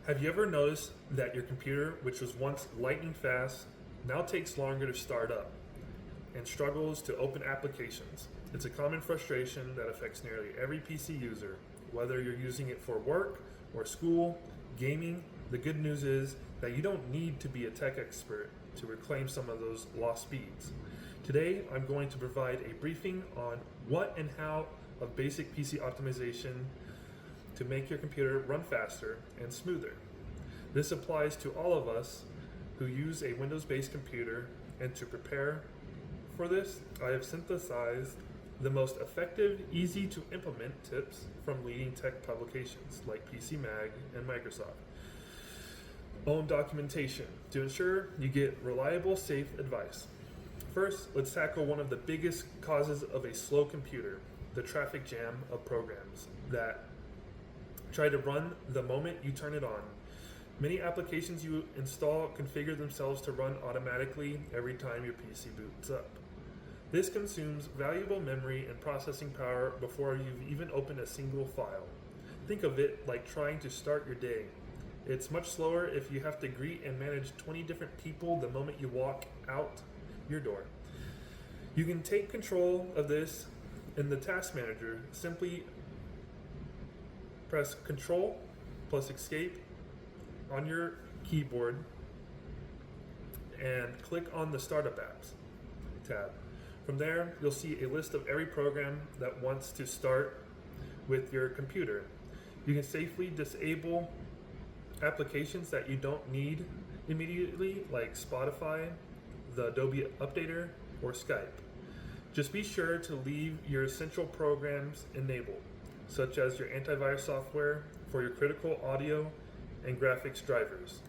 Have you ever noticed that your computer, which was once lightning fast, now takes longer to start up and struggles to open applications? It's a common frustration that affects nearly every PC user, whether you're using it for work or school, gaming. The good news is that you don't need to be a tech expert to reclaim some of those lost speeds. Today, I'm going to provide a briefing on what and how of basic PC optimization to make your computer run faster and smoother. This applies to all of us who use a Windows-based computer, and to prepare for this, I have synthesized the most effective, easy to implement tips from leading tech publications like PC Mag and Microsoft. Own documentation to ensure you get reliable, safe advice. First, let's tackle one of the biggest causes of a slow computer, the traffic jam of programs that try to run the moment you turn it on. Many applications you install configure themselves to run automatically every time your PC boots up. This consumes valuable memory and processing power before you've even opened a single file. Think of it like trying to start your day. It's much slower if you have to greet and manage 20 different people the moment you walk out your door. You can take control of this in the task manager. Simply press Control plus Escape on your keyboard and click on the Startup Apps tab. From there, you'll see a list of every program that wants to start with your computer. You can safely disable applications that you don't need immediately, like Spotify, the Adobe Updater, or Skype. Just be sure to leave your essential programs enabled, such as your antivirus software for your critical audio and graphics drivers.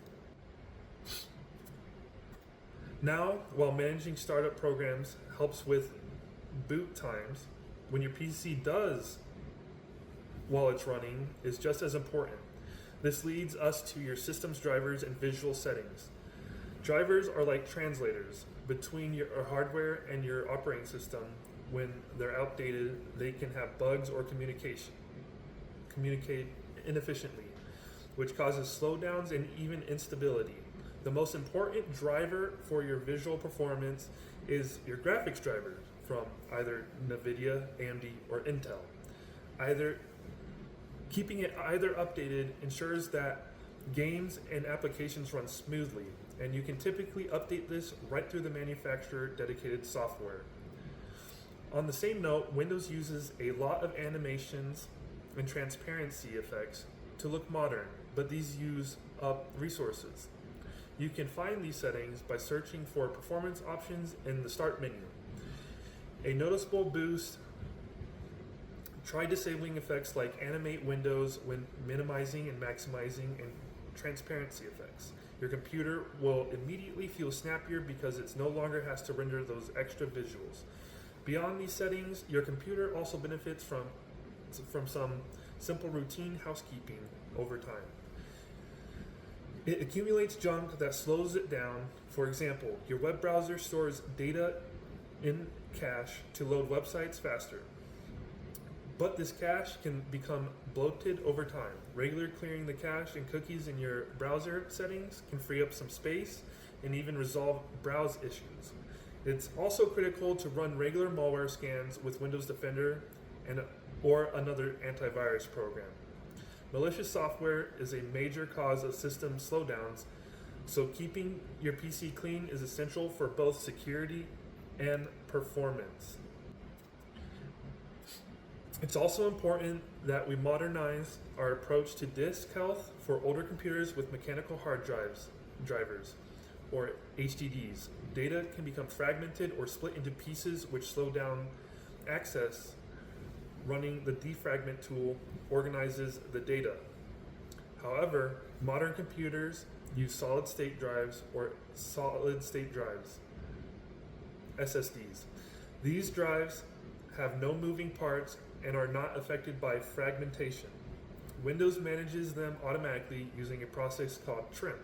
Now, while managing startup programs helps with boot times, when your PC does while it's running is just as important. This leads us to your system's drivers and visual settings. Drivers are like translators between your hardware and your operating system. When they're outdated, they can have bugs or communicate inefficiently, which causes slowdowns and even instability. The most important driver for your visual performance is your graphics driver from either NVIDIA, AMD, or Intel. Keeping it updated ensures that games and applications run smoothly, and you can typically update this right through the manufacturer dedicated software. On the same note, Windows uses a lot of animations and transparency effects to look modern, but these use up resources. You can find these settings by searching for performance options in the Start menu. A noticeable boost: try disabling effects like animate windows when minimizing and maximizing, and transparency effects. Your computer will immediately feel snappier because it no longer has to render those extra visuals. Beyond these settings, your computer also benefits from some simple routine housekeeping over time. It accumulates junk that slows it down. For example, your web browser stores data in cache to load websites faster. But this cache can become bloated over time. Regular clearing the cache and cookies in your browser settings can free up some space and even resolve browse issues. It's also critical to run regular malware scans with Windows Defender or another antivirus program. Malicious software is a major cause of system slowdowns, so keeping your PC clean is essential for both security and performance. It's also important that we modernize our approach to disk health for older computers with mechanical hard drivers, or HDDs. Data can become fragmented or split into pieces, which slow down access. Running the defragment tool organizes the data. However, modern computers use solid-state drives or solid-state drives, SSDs. These drives have no moving parts and are not affected by fragmentation. Windows manages them automatically using a process called trim.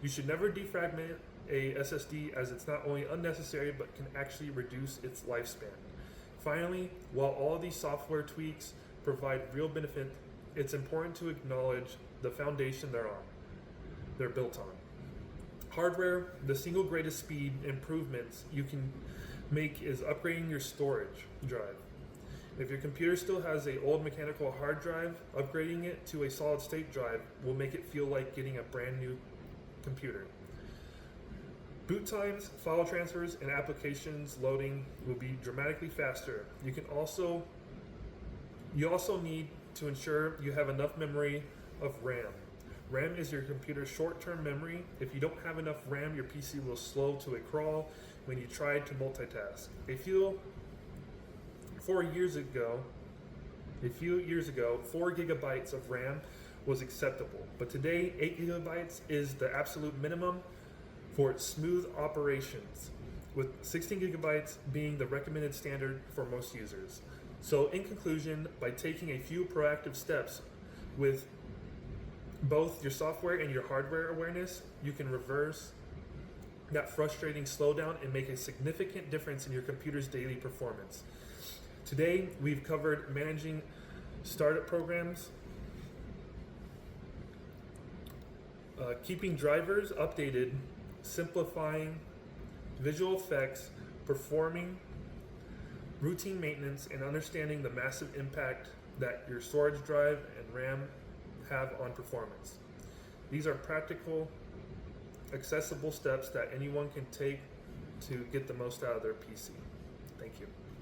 You should never defragment a SSD, as it's not only unnecessary but can actually reduce its lifespan. Finally, while all these software tweaks provide real benefit, it's important to acknowledge the foundation they're built on. Hardware, the single greatest speed improvements you can make is upgrading your storage drive. If your computer still has an old mechanical hard drive, upgrading it to a solid state drive will make it feel like getting a brand new computer. Boot times, file transfers, and applications loading will be dramatically faster. You also need to ensure you have enough memory of RAM. RAM is your computer's short-term memory. If you don't have enough RAM, your PC will slow to a crawl when you try to multitask. A few years ago, 4 gigabytes of RAM was acceptable, but today 8 gigabytes is the absolute minimum for smooth operations, with 16 gigabytes being the recommended standard for most users. So in conclusion, by taking a few proactive steps with both your software and your hardware awareness, you can reverse that frustrating slowdown and make a significant difference in your computer's daily performance. Today, we've covered managing startup programs, keeping drivers updated, simplifying visual effects, performing routine maintenance, and understanding the massive impact that your storage drive and RAM have on performance. These are practical, accessible steps that anyone can take to get the most out of their PC. Thank you.